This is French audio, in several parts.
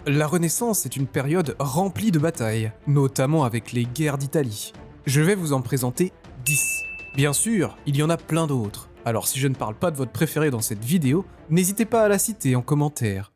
La Renaissance est une période remplie de batailles, notamment avec les guerres d'Italie. Je vais vous en présenter 10. Bien sûr, il y en a plein d'autres. Alors si je ne parle pas de votre préféré dans cette vidéo, n'hésitez pas à la citer en commentaire.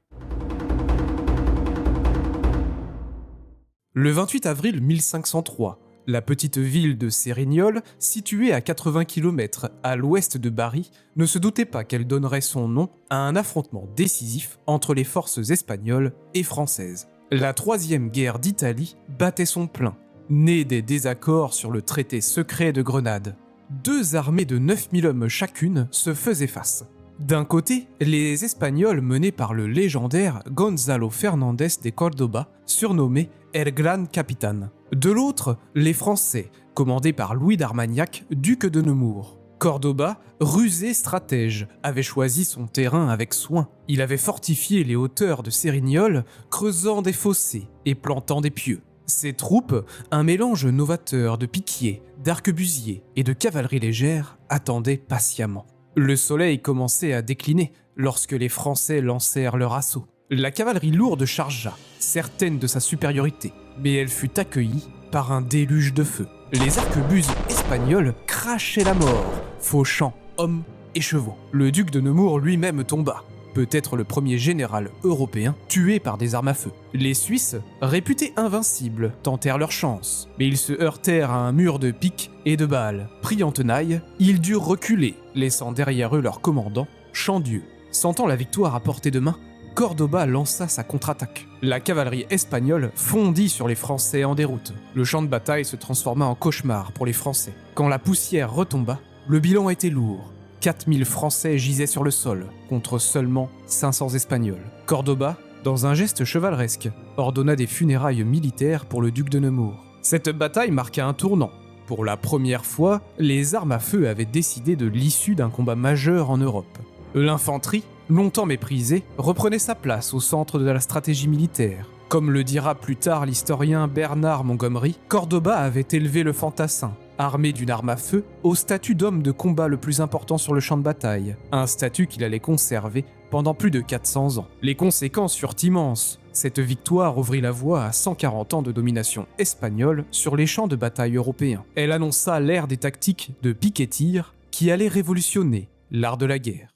Le 28 avril 1503, la petite ville de Sérignole, située à 80 km à l'ouest de Bari, ne se doutait pas qu'elle donnerait son nom à un affrontement décisif entre les forces espagnoles et françaises. La troisième guerre d'Italie battait son plein, née des désaccords sur le traité secret de Grenade. Deux armées de 9000 hommes chacune se faisaient face. D'un côté, les Espagnols menés par le légendaire Gonzalo Fernández de Córdoba, surnommé El Gran Capitán. De l'autre, les Français, commandés par Louis d'Armagnac, duc de Nemours. Córdoba, rusé stratège, avait choisi son terrain avec soin. Il avait fortifié les hauteurs de Sérignole, creusant des fossés et plantant des pieux. Ses troupes, un mélange novateur de piquiers, d'arquebusiers et de cavalerie légère, attendaient patiemment. Le soleil commençait à décliner lorsque les Français lancèrent leur assaut. La cavalerie lourde chargea, certaine de sa supériorité, mais elle fut accueillie par un déluge de feu. Les arquebuses espagnols crachaient la mort, fauchant hommes et chevaux. Le duc de Nemours lui-même tomba, peut-être le premier général européen tué par des armes à feu. Les Suisses, réputés invincibles, tentèrent leur chance, mais ils se heurtèrent à un mur de piques et de balles. Pris en tenaille, ils durent reculer, laissant derrière eux leur commandant, Chandieu. Sentant la victoire à portée de main, Córdoba lança sa contre-attaque. La cavalerie espagnole fondit sur les Français en déroute. Le champ de bataille se transforma en cauchemar pour les Français. Quand la poussière retomba, le bilan était lourd. 4000 Français gisaient sur le sol, contre seulement 500 Espagnols. Córdoba, dans un geste chevaleresque, ordonna des funérailles militaires pour le duc de Nemours. Cette bataille marqua un tournant. Pour la première fois, les armes à feu avaient décidé de l'issue d'un combat majeur en Europe. L'infanterie, longtemps méprisée, reprenait sa place au centre de la stratégie militaire. Comme le dira plus tard l'historien Bernard Montgomery, Córdoba avait élevé le fantassin, armé d'une arme à feu, au statut d'homme de combat le plus important sur le champ de bataille, un statut qu'il allait conserver pendant plus de 400 ans. Les conséquences furent immenses. Cette victoire ouvrit la voie à 140 ans de domination espagnole sur les champs de bataille européens. Elle annonça l'ère des tactiques de pique et tir qui allait révolutionner l'art de la guerre.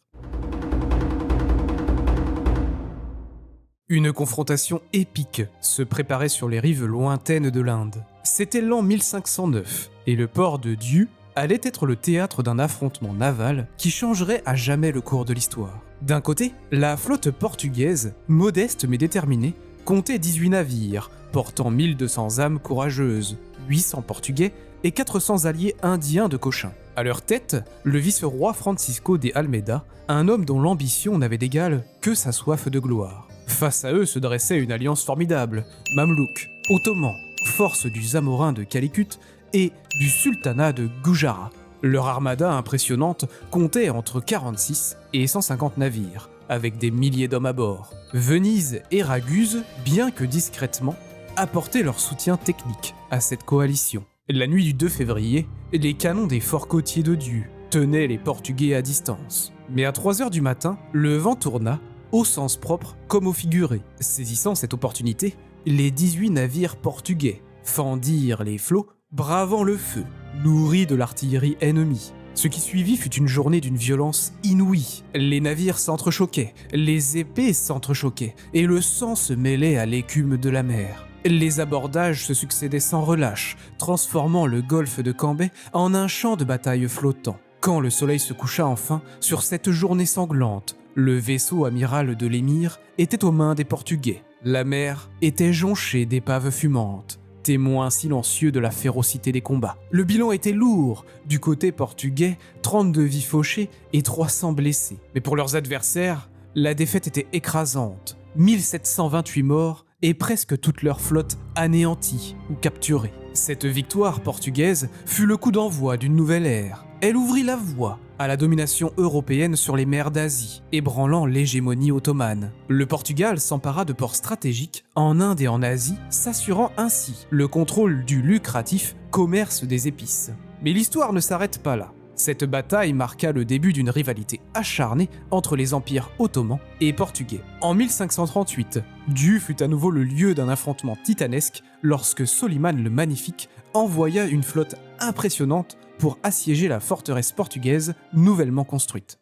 Une confrontation épique se préparait sur les rives lointaines de l'Inde. C'était l'an 1509, et le port de Diu allait être le théâtre d'un affrontement naval qui changerait à jamais le cours de l'histoire. D'un côté, la flotte portugaise, modeste mais déterminée, comptait 18 navires, portant 1200 âmes courageuses, 800 Portugais et 400 alliés indiens de Cochin. À leur tête, le vice-roi Francisco de Almeida, un homme dont l'ambition n'avait d'égal que sa soif de gloire. Face à eux se dressait une alliance formidable, Mamelouks, Ottomans, forces du Zamorin de Calicut et du sultanat de Gujarat. Leur armada impressionnante comptait entre 46 et 150 navires, avec des milliers d'hommes à bord. Venise et Raguse, bien que discrètement, apportaient leur soutien technique à cette coalition. La nuit du 2 février, les canons des forts côtiers de Diu tenaient les Portugais à distance. Mais à 3 heures du matin, le vent tourna, au sens propre comme au figuré. Saisissant cette opportunité, les 18 navires portugais fendirent les flots, bravant le feu, nourris de l'artillerie ennemie. Ce qui suivit fut une journée d'une violence inouïe. Les navires s'entrechoquaient, les épées s'entrechoquaient, et le sang se mêlait à l'écume de la mer. Les abordages se succédaient sans relâche, transformant le golfe de Cambay en un champ de bataille flottant. Quand le soleil se coucha enfin sur cette journée sanglante, le vaisseau amiral de l'émir était aux mains des Portugais. La mer était jonchée d'épaves fumantes, témoins silencieux de la férocité des combats. Le bilan était lourd. Du côté portugais, 32 vies fauchées et 300 blessés. Mais pour leurs adversaires, la défaite était écrasante. 1728 morts et presque toute leur flotte anéantie ou capturée. Cette victoire portugaise fut le coup d'envoi d'une nouvelle ère. Elle ouvrit la voie à la domination européenne sur les mers d'Asie, ébranlant l'hégémonie ottomane. Le Portugal s'empara de ports stratégiques en Inde et en Asie, s'assurant ainsi le contrôle du lucratif commerce des épices. Mais l'histoire ne s'arrête pas là. Cette bataille marqua le début d'une rivalité acharnée entre les empires ottomans et portugais. En 1538, Diu fut à nouveau le lieu d'un affrontement titanesque lorsque Soliman le Magnifique envoya une flotte impressionnante pour assiéger la forteresse portugaise nouvellement construite.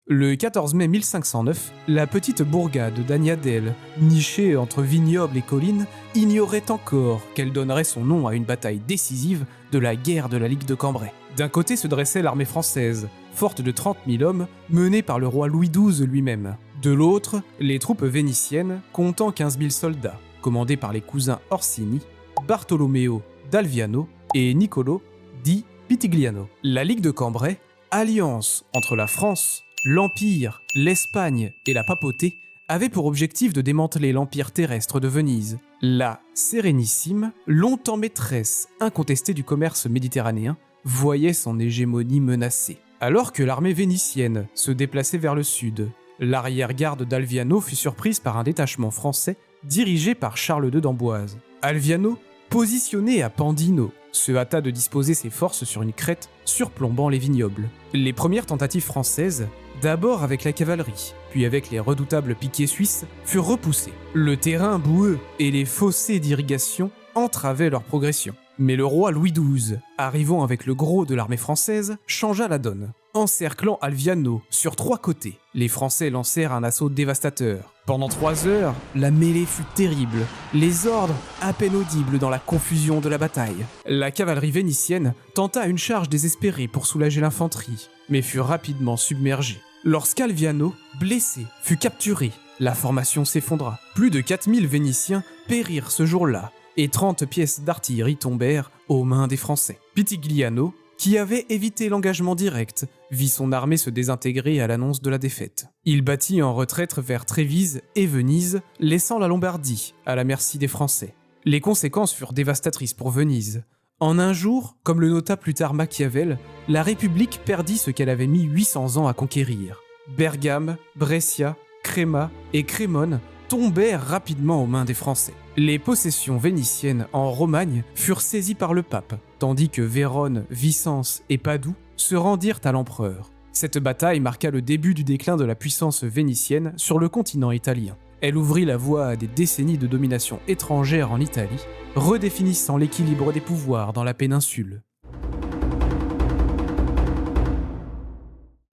Le 14 mai 1509, la petite bourgade d'Agnadel, nichée entre vignobles et collines, ignorait encore qu'elle donnerait son nom à une bataille décisive de la guerre de la Ligue de Cambrai. D'un côté se dressait l'armée française, forte de 30 000 hommes, menée par le roi Louis XII lui-même. De l'autre, les troupes vénitiennes, comptant 15 000 soldats, commandés par les cousins Orsini, Bartolomeo d'Alviano et Niccolo di Pitigliano. La Ligue de Cambrai, alliance entre la France, l'Empire, l'Espagne et la papauté, avait pour objectif de démanteler l'empire terrestre de Venise. La Sérénissime, longtemps maîtresse incontestée du commerce méditerranéen, voyait son hégémonie menacée. Alors que l'armée vénitienne se déplaçait vers le sud, l'arrière-garde d'Alviano fut surprise par un détachement français dirigé par Charles II d'Amboise. Alviano, positionné à Pandino, se hâta de disposer ses forces sur une crête surplombant les vignobles. Les premières tentatives françaises, d'abord avec la cavalerie, puis avec les redoutables piquets suisses, furent repoussées. Le terrain boueux et les fossés d'irrigation entravaient leur progression. Mais le roi Louis XII, arrivant avec le gros de l'armée française, changea la donne. Encerclant Alviano sur 3 côtés, les Français lancèrent un assaut dévastateur. Pendant 3 heures, la mêlée fut terrible, les ordres à peine audibles dans la confusion de la bataille. La cavalerie vénitienne tenta une charge désespérée pour soulager l'infanterie, mais fut rapidement submergée. Lorsqu'Alviano, blessé, fut capturé, la formation s'effondra. Plus de 4000 Vénitiens périrent ce jour-là, et 30 pièces d'artillerie tombèrent aux mains des Français. Pitigliano, qui avait évité l'engagement direct, vit son armée se désintégrer à l'annonce de la défaite. Il battit en retraite vers Trévise et Venise, laissant la Lombardie à la merci des Français. Les conséquences furent dévastatrices pour Venise. En un jour, comme le nota plus tard Machiavel, la République perdit ce qu'elle avait mis 800 ans à conquérir. Bergame, Brescia, Créma et Crémone tombèrent rapidement aux mains des Français. Les possessions vénitiennes en Romagne furent saisies par le pape, tandis que Vérone, Vicence et Padoue se rendirent à l'empereur. Cette bataille marqua le début du déclin de la puissance vénitienne sur le continent italien. Elle ouvrit la voie à des décennies de domination étrangère en Italie, redéfinissant l'équilibre des pouvoirs dans la péninsule.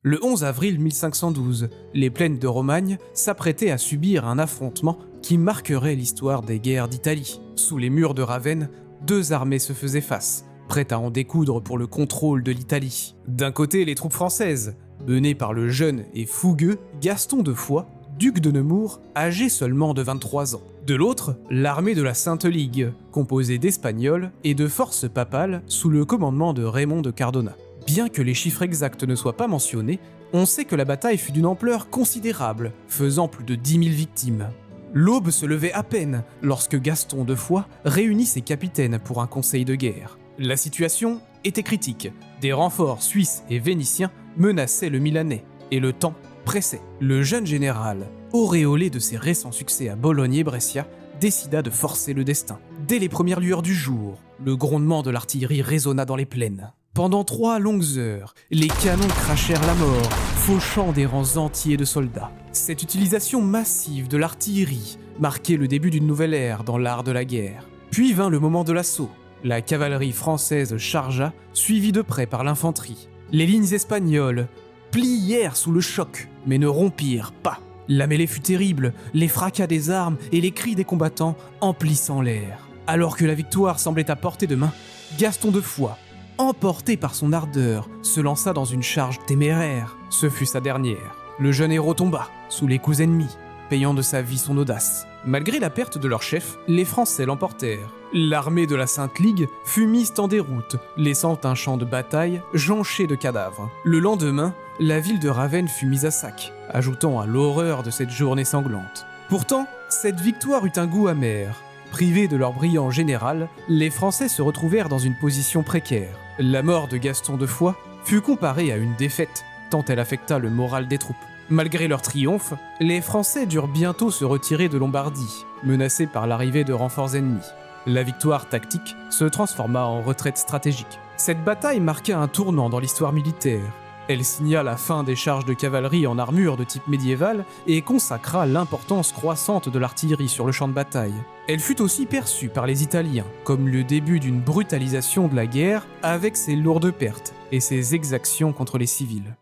Le 11 avril 1512, les plaines de Romagne s'apprêtaient à subir un affrontement qui marquerait l'histoire des guerres d'Italie. Sous les murs de Ravenne, 2 armées se faisaient face, prêtes à en découdre pour le contrôle de l'Italie. D'un côté, les troupes françaises, menées par le jeune et fougueux Gaston de Foix, duc de Nemours, âgé seulement de 23 ans. De l'autre, l'armée de la Sainte Ligue, composée d'Espagnols et de forces papales sous le commandement de Raymond de Cardona. Bien que les chiffres exacts ne soient pas mentionnés, on sait que la bataille fut d'une ampleur considérable, faisant plus de 10 000 victimes. L'aube se levait à peine lorsque Gaston de Foix réunit ses capitaines pour un conseil de guerre. La situation était critique, des renforts suisses et vénitiens menaçaient le Milanais, et le temps pressait. Le jeune général, auréolé de ses récents succès à Bologne et Brescia, décida de forcer le destin. Dès les premières lueurs du jour, le grondement de l'artillerie résonna dans les plaines. Pendant 3 longues heures, les canons crachèrent la mort, fauchant des rangs entiers de soldats. Cette utilisation massive de l'artillerie marquait le début d'une nouvelle ère dans l'art de la guerre. Puis vint le moment de l'assaut. La cavalerie française chargea, suivie de près par l'infanterie. Les lignes espagnoles plièrent sous le choc, mais ne rompirent pas. La mêlée fut terrible, les fracas des armes et les cris des combattants emplissant l'air. Alors que la victoire semblait à portée de main, Gaston de Foix, emporté par son ardeur, se lança dans une charge téméraire. Ce fut sa dernière. Le jeune héros tomba, sous les coups ennemis, payant de sa vie son audace. Malgré la perte de leur chef, les Français l'emportèrent. L'armée de la Sainte Ligue fut mise en déroute, laissant un champ de bataille jonché de cadavres. Le lendemain, la ville de Ravenne fut mise à sac, ajoutant à l'horreur de cette journée sanglante. Pourtant, cette victoire eut un goût amer. Privés de leur brillant général, les Français se retrouvèrent dans une position précaire. La mort de Gaston de Foix fut comparée à une défaite, tant elle affecta le moral des troupes. Malgré leur triomphe, les Français durent bientôt se retirer de Lombardie, menacés par l'arrivée de renforts ennemis. La victoire tactique se transforma en retraite stratégique. Cette bataille marqua un tournant dans l'histoire militaire. Elle signa la fin des charges de cavalerie en armure de type médiéval et consacra l'importance croissante de l'artillerie sur le champ de bataille. Elle fut aussi perçue par les Italiens comme le début d'une brutalisation de la guerre avec ses lourdes pertes et ses exactions contre les civils.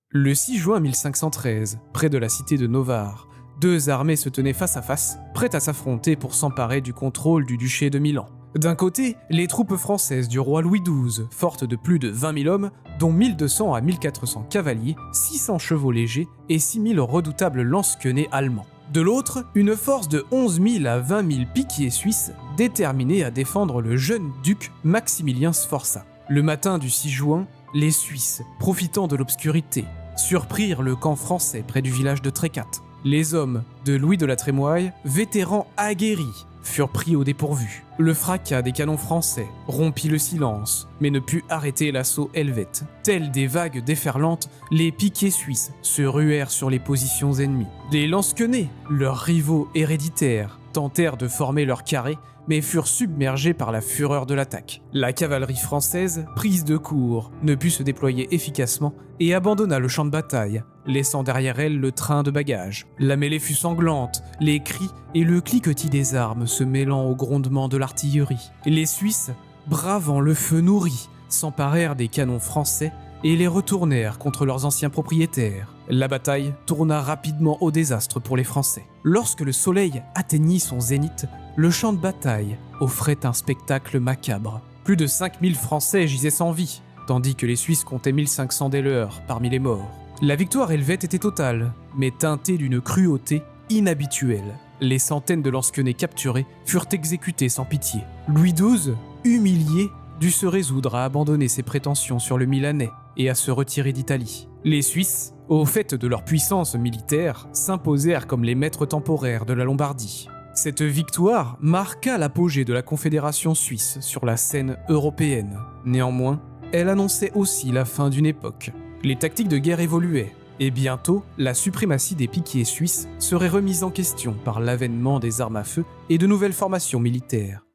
Le 6 juin 1513, près de la cité de Novare, deux armées se tenaient face à face, prêtes à s'affronter pour s'emparer du contrôle du duché de Milan. D'un côté, les troupes françaises du roi Louis XII, fortes de plus de 20 000 hommes, dont 1200 à 1400 cavaliers, 600 chevaux légers et 6000 redoutables lance-quenets allemands. De l'autre, une force de 11 000 à 20 000 piquiers suisses, déterminés à défendre le jeune duc Maximilien Sforza. Le matin du 6 juin, les Suisses, profitant de l'obscurité, surprirent le camp français près du village de Trécat. Les hommes de Louis de la Trémoille, vétérans aguerris, furent pris au dépourvu. Le fracas des canons français rompit le silence, mais ne put arrêter l'assaut helvète. Tels des vagues déferlantes, les piquiers suisses se ruèrent sur les positions ennemies. Les lance-quenets, leurs rivaux héréditaires, tentèrent de former leur carré, mais furent submergés par la fureur de l'attaque. La cavalerie française, prise de court, ne put se déployer efficacement et abandonna le champ de bataille, laissant derrière elle le train de bagages. La mêlée fut sanglante, les cris et le cliquetis des armes se mêlant au grondement de l'artillerie. Les Suisses, bravant le feu nourri, s'emparèrent des canons français et les retournèrent contre leurs anciens propriétaires. La bataille tourna rapidement au désastre pour les Français. Lorsque le soleil atteignit son zénith, le champ de bataille offrait un spectacle macabre. Plus de 5000 Français gisaient sans vie, tandis que les Suisses comptaient 1500 des leurs parmi les morts. La victoire helvète était totale, mais teintée d'une cruauté inhabituelle. Les centaines de lance-quenets capturés furent exécutés sans pitié. Louis XII, humilié, dut se résoudre à abandonner ses prétentions sur le Milanais et à se retirer d'Italie. Les Suisses, au fait de leur puissance militaire, s'imposèrent comme les maîtres temporaires de la Lombardie. Cette victoire marqua l'apogée de la Confédération suisse sur la scène européenne. Néanmoins, elle annonçait aussi la fin d'une époque. Les tactiques de guerre évoluaient, et bientôt, la suprématie des piquiers suisses serait remise en question par l'avènement des armes à feu et de nouvelles formations militaires.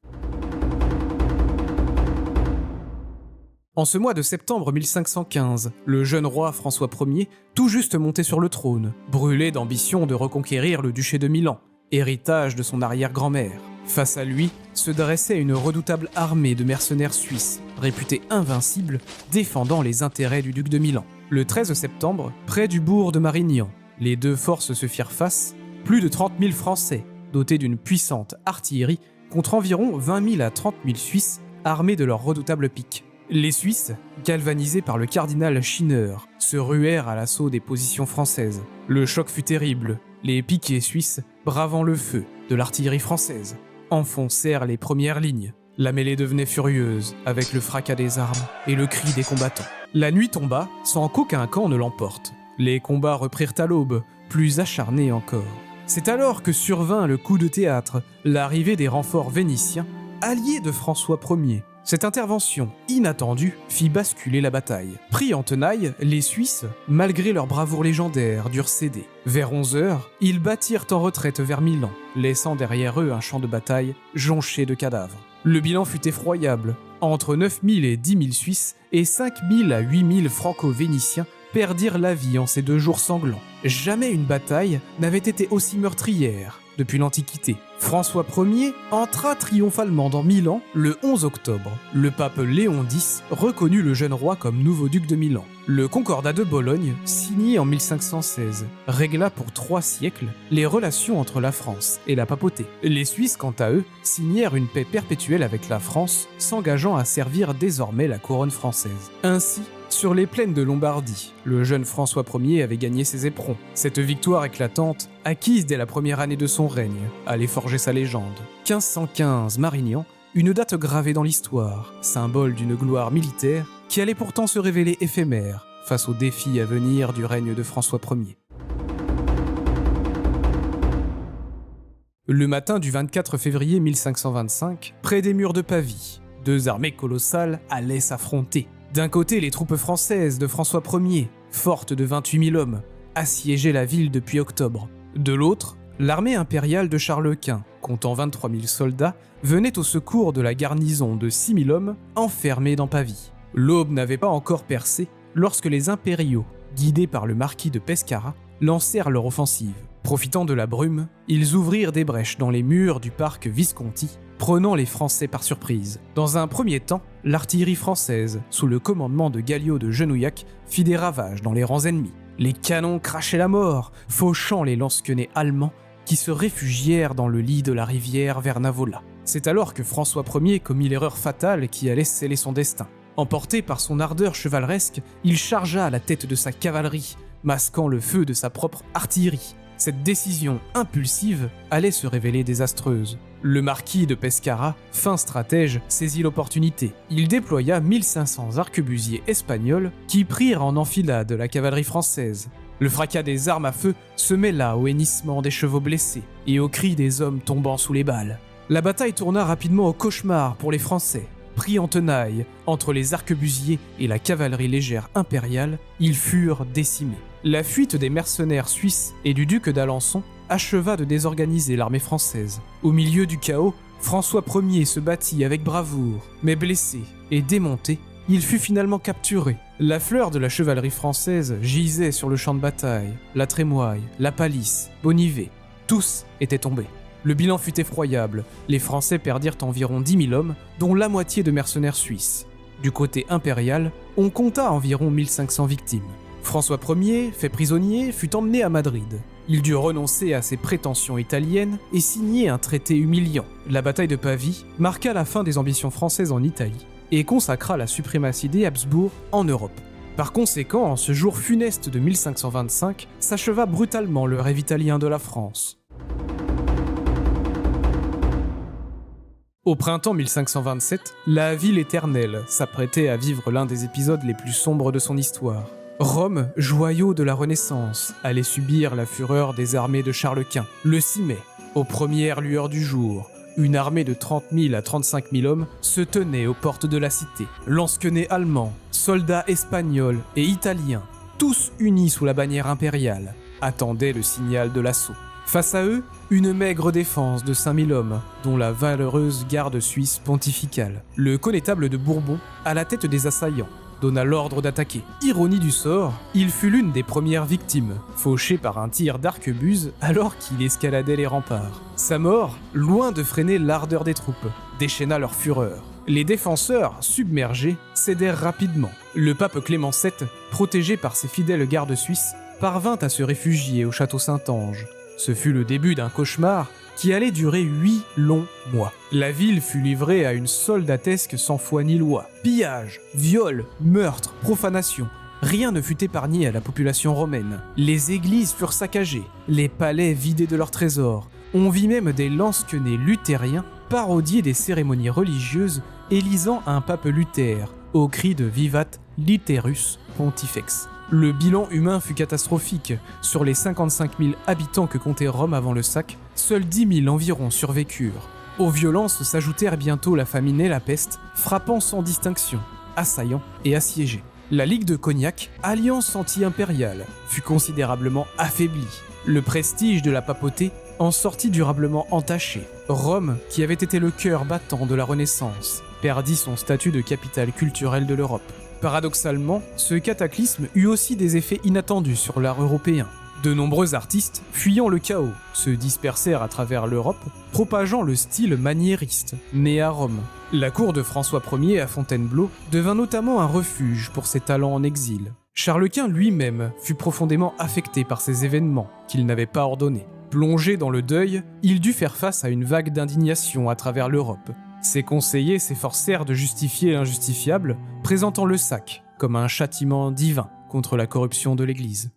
En ce mois de septembre 1515, le jeune roi François Ier, tout juste monté sur le trône, brûlait d'ambition de reconquérir le duché de Milan, héritage de son arrière-grand-mère. Face à lui se dressait une redoutable armée de mercenaires suisses, réputés invincibles, défendant les intérêts du duc de Milan. Le 13 septembre, près du bourg de Marignan, les deux forces se firent face, plus de 30 000 Français, dotés d'une puissante artillerie, contre environ 20 000 à 30 000 Suisses, armés de leurs redoutables piques. Les Suisses, galvanisés par le cardinal Schinner, se ruèrent à l'assaut des positions françaises. Le choc fut terrible. Les piquiers suisses, bravant le feu de l'artillerie française, enfoncèrent les premières lignes. La mêlée devenait furieuse, avec le fracas des armes et le cri des combattants. La nuit tomba, sans qu'aucun camp ne l'emporte. Les combats reprirent à l'aube, plus acharnés encore. C'est alors que survint le coup de théâtre, l'arrivée des renforts vénitiens, alliés de François Ier. Cette intervention inattendue fit basculer la bataille. Pris en tenaille, les Suisses, malgré leur bravoure légendaire, durent céder. Vers 11 h, ils battirent en retraite vers Milan, laissant derrière eux un champ de bataille jonché de cadavres. Le bilan fut effroyable. Entre 9 000 et 10 000 Suisses et 5 000 à 8 000 Franco-Vénitiens perdirent la vie en ces 2 jours sanglants. Jamais une bataille n'avait été aussi meurtrière depuis l'Antiquité. François Ier entra triomphalement dans Milan le 11 octobre. Le pape Léon X reconnut le jeune roi comme nouveau duc de Milan. Le Concordat de Bologne, signé en 1516, régla pour 3 siècles les relations entre la France et la papauté. Les Suisses, quant à eux, signèrent une paix perpétuelle avec la France, s'engageant à servir désormais la couronne française. Ainsi, sur les plaines de Lombardie, le jeune François Ier avait gagné ses éperons. Cette victoire éclatante, acquise dès la première année de son règne, allait forger sa légende. 1515, Marignan, une date gravée dans l'histoire, symbole d'une gloire militaire qui allait pourtant se révéler éphémère face aux défis à venir du règne de François Ier. Le matin du 24 février 1525, près des murs de Pavie, 2 armées colossales allaient s'affronter. D'un côté, les troupes françaises de François Ier, fortes de 28 000 hommes, assiégeaient la ville depuis octobre. De l'autre, L'armée impériale de Charles Quint, comptant 23 000 soldats, venait au secours de la garnison de 6 000 hommes enfermés dans Pavie. L'aube n'avait pas encore percé lorsque les impériaux, guidés par le marquis de Pescara, lancèrent leur offensive. Profitant de la brume, ils ouvrirent des brèches dans les murs du parc Visconti, prenant les Français par surprise. Dans un premier temps, l'artillerie française, sous le commandement de Galliot de Genouillac, fit des ravages dans les rangs ennemis. Les canons crachaient la mort, fauchant les lansquenets allemands qui se réfugièrent dans le lit de la rivière vers Navola. C'est alors que François Ier commit l'erreur fatale qui allait sceller son destin. Emporté par son ardeur chevaleresque, il chargea à la tête de sa cavalerie, masquant le feu de sa propre artillerie. Cette décision impulsive allait se révéler désastreuse. Le marquis de Pescara, fin stratège, saisit l'opportunité. Il déploya 1500 arquebusiers espagnols qui prirent en enfilade la cavalerie française. Le fracas des armes à feu se mêla au hennissement des chevaux blessés et aux cris des hommes tombant sous les balles. La bataille tourna rapidement au cauchemar pour les Français. Pris en tenaille entre les arquebusiers et la cavalerie légère impériale, ils furent décimés. La fuite des mercenaires suisses et du duc d'Alençon acheva de désorganiser l'armée française. Au milieu du chaos, François Ier se battit avec bravoure, mais blessé et démonté, il fut finalement capturé. La fleur de la chevalerie française gisait sur le champ de bataille, la Trémoille, la Palisse, Bonnivet, tous étaient tombés. Le bilan fut effroyable, les Français perdirent environ 10 000 hommes, dont la moitié de mercenaires suisses. Du côté impérial, on compta environ 1500 victimes. François Ier, fait prisonnier, fut emmené à Madrid. Il dut renoncer à ses prétentions italiennes et signer un traité humiliant. La bataille de Pavie marqua la fin des ambitions françaises en Italie et consacra la suprématie des Habsbourg en Europe. Par conséquent, en ce jour funeste de 1525, s'acheva brutalement le rêve italien de la France. Au printemps 1527, la ville éternelle s'apprêtait à vivre l'un des épisodes les plus sombres de son histoire. Rome, joyau de la Renaissance, allait subir la fureur des armées de Charles Quint. Le 6 mai, aux premières lueurs du jour, une armée de 30 000 à 35 000 hommes se tenait aux portes de la cité. Lansquenets allemands, soldats espagnols et italiens, tous unis sous la bannière impériale, attendaient le signal de l'assaut. Face à eux, une maigre défense de 5000 hommes, dont la valeureuse garde suisse pontificale. Le connétable de Bourbon, à la tête des assaillants, donna l'ordre d'attaquer. Ironie du sort, il fut l'une des premières victimes, fauché par un tir d'arquebuse alors qu'il escaladait les remparts. Sa mort, loin de freiner l'ardeur des troupes, déchaîna leur fureur. Les défenseurs, submergés, cédèrent rapidement. Le pape Clément VII, protégé par ses fidèles gardes suisses, parvint à se réfugier au château Saint-Ange. Ce fut le début d'un cauchemar qui allait durer 8 longs mois. La ville fut livrée à une soldatesque sans foi ni loi. Pillage, viol, meurtre, profanation. Rien ne fut épargné à la population romaine. Les églises furent saccagées, les palais vidés de leurs trésors. On vit même des lansquenets luthériens parodier des cérémonies religieuses élisant un pape Luther au cri de Vivat Literus Pontifex. Le bilan humain fut catastrophique. Sur les 55 000 habitants que comptait Rome avant le sac, seuls 10 000 environ survécurent. Aux violences s'ajoutèrent bientôt la famine et la peste, frappant sans distinction, assaillant et assiégés. La Ligue de Cognac, alliance anti-impériale, fut considérablement affaiblie. Le prestige de la papauté en sortit durablement entaché. Rome, qui avait été le cœur battant de la Renaissance, perdit son statut de capitale culturelle de l'Europe. Paradoxalement, ce cataclysme eut aussi des effets inattendus sur l'art européen. De nombreux artistes, fuyant le chaos, se dispersèrent à travers l'Europe, propageant le style maniériste, né à Rome. La cour de François Ier à Fontainebleau devint notamment un refuge pour ses talents en exil. Charles Quint lui-même fut profondément affecté par ces événements qu'il n'avait pas ordonnés. Plongé dans le deuil, il dut faire face à une vague d'indignation à travers l'Europe. Ses conseillers s'efforcèrent de justifier l'injustifiable, présentant le sac comme un châtiment divin contre la corruption de l'Église.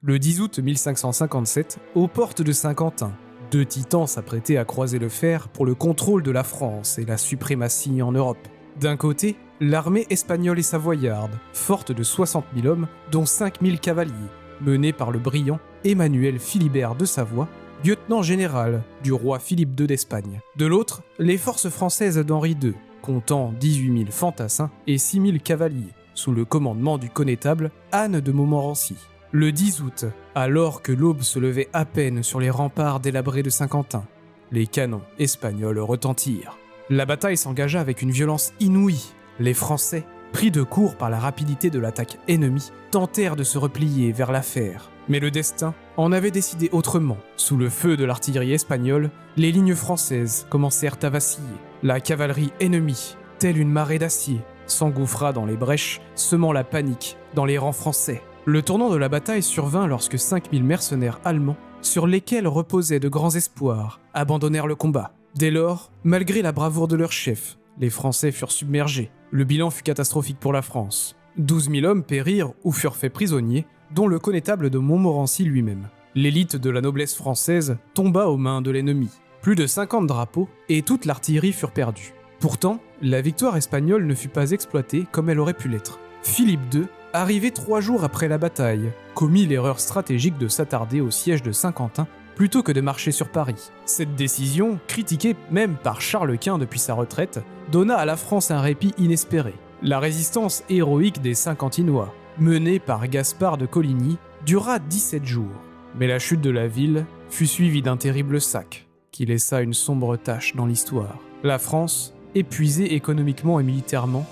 Le 10 août 1557, aux portes de Saint-Quentin, deux titans s'apprêtaient à croiser le fer pour le contrôle de la France et la suprématie en Europe. D'un côté, l'armée espagnole et savoyarde, forte de 60 000 hommes, dont 5 000 cavaliers, menée par le brillant Emmanuel Philibert de Savoie, lieutenant général du roi Philippe II d'Espagne. De l'autre, les forces françaises d'Henri II, comptant 18 000 fantassins et 6 000 cavaliers, sous le commandement du connétable Anne de Montmorency. Le 10 août, alors que l'aube se levait à peine sur les remparts délabrés de Saint-Quentin, les canons espagnols retentirent. La bataille s'engagea avec une violence inouïe. Les Français, pris de court par la rapidité de l'attaque ennemie, tentèrent de se replier vers la Fère. Mais le destin en avait décidé autrement. Sous le feu de l'artillerie espagnole, les lignes françaises commencèrent à vaciller. La cavalerie ennemie, telle une marée d'acier, s'engouffra dans les brèches, semant la panique dans les rangs français. Le tournant de la bataille survint lorsque 5000 mercenaires allemands, sur lesquels reposaient de grands espoirs, abandonnèrent le combat. Dès lors, malgré la bravoure de leur chef, les Français furent submergés. Le bilan fut catastrophique pour la France. 12 000 hommes périrent ou furent faits prisonniers, dont le connétable de Montmorency lui-même. L'élite de la noblesse française tomba aux mains de l'ennemi. Plus de 50 drapeaux et toute l'artillerie furent perdus. Pourtant, la victoire espagnole ne fut pas exploitée comme elle aurait pu l'être. Philippe II, arrivé 3 jours après la bataille, commit l'erreur stratégique de s'attarder au siège de Saint-Quentin plutôt que de marcher sur Paris. Cette décision, critiquée même par Charles Quint depuis sa retraite, donna à la France un répit inespéré. La résistance héroïque des Saint-Quentinois, menée par Gaspard de Coligny, dura 17 jours. Mais la chute de la ville fut suivie d'un terrible sac, qui laissa une sombre tache dans l'histoire. La France, épuisée économiquement et militairement,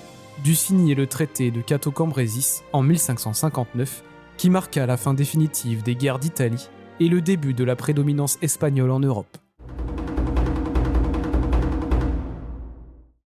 dut signer le traité de Cateau-Cambrésis en 1559, qui marqua la fin définitive des guerres d'Italie et le début de la prédominance espagnole en Europe.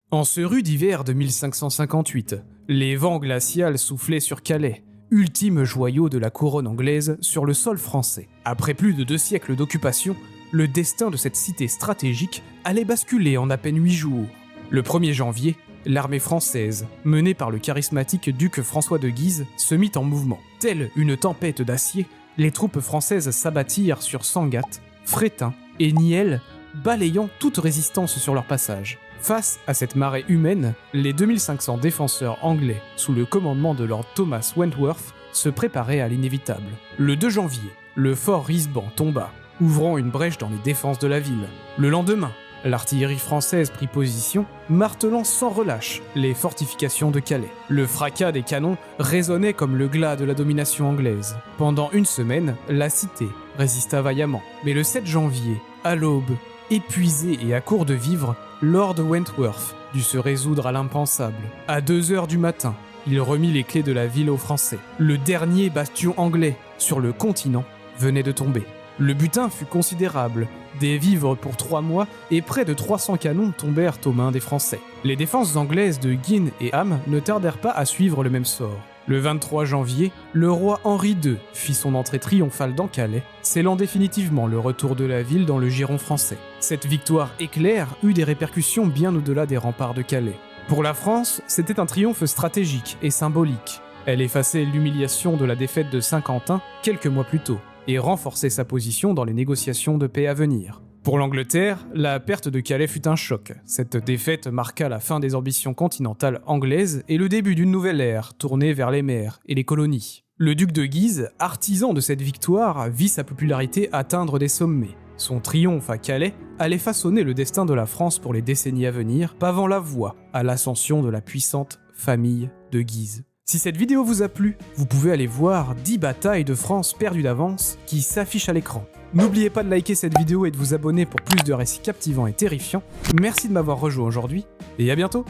En ce rude hiver de 1558, les vents glacials soufflaient sur Calais, ultime joyau de la couronne anglaise sur le sol français. Après plus de 2 siècles d'occupation, le destin de cette cité stratégique allait basculer en à peine 8 jours. Le 1er janvier, l'armée française, menée par le charismatique duc François de Guise, se mit en mouvement. Telle une tempête d'acier, les troupes françaises s'abattirent sur Sangatte, Fréthun et Niel, balayant toute résistance sur leur passage. Face à cette marée humaine, les 2500 défenseurs anglais, sous le commandement de Lord Thomas Wentworth, se préparaient à l'inévitable. Le 2 janvier, le fort Risban tomba, ouvrant une brèche dans les défenses de la ville. Le lendemain, l'artillerie française prit position, martelant sans relâche les fortifications de Calais. Le fracas des canons résonnait comme le glas de la domination anglaise. Pendant 1 semaine, la cité résista vaillamment. Mais le 7 janvier, à l'aube, épuisé et à court de vivres, Lord Wentworth dut se résoudre à l'impensable. À 2 heures du matin, il remit les clés de la ville aux Français. Le dernier bastion anglais sur le continent venait de tomber. Le butin fut considérable, des vivres pour 3 mois et près de 300 canons tombèrent aux mains des Français. Les défenses anglaises de Guînes et Ham ne tardèrent pas à suivre le même sort. Le 23 janvier, le roi Henri II fit son entrée triomphale dans Calais, scellant définitivement le retour de la ville dans le giron français. Cette victoire éclair eut des répercussions bien au-delà des remparts de Calais. Pour la France, c'était un triomphe stratégique et symbolique. Elle effaçait l'humiliation de la défaite de Saint-Quentin quelques mois plus tôt et renforçait sa position dans les négociations de paix à venir. Pour l'Angleterre, la perte de Calais fut un choc. Cette défaite marqua la fin des ambitions continentales anglaises et le début d'une nouvelle ère tournée vers les mers et les colonies. Le duc de Guise, artisan de cette victoire, vit sa popularité atteindre des sommets. Son triomphe à Calais allait façonner le destin de la France pour les décennies à venir, pavant la voie à l'ascension de la puissante famille de Guise. Si cette vidéo vous a plu, vous pouvez aller voir 10 batailles de France perdues d'avance qui s'affichent à l'écran. N'oubliez pas de liker cette vidéo et de vous abonner pour plus de récits captivants et terrifiants. Merci de m'avoir rejoint aujourd'hui, et à bientôt!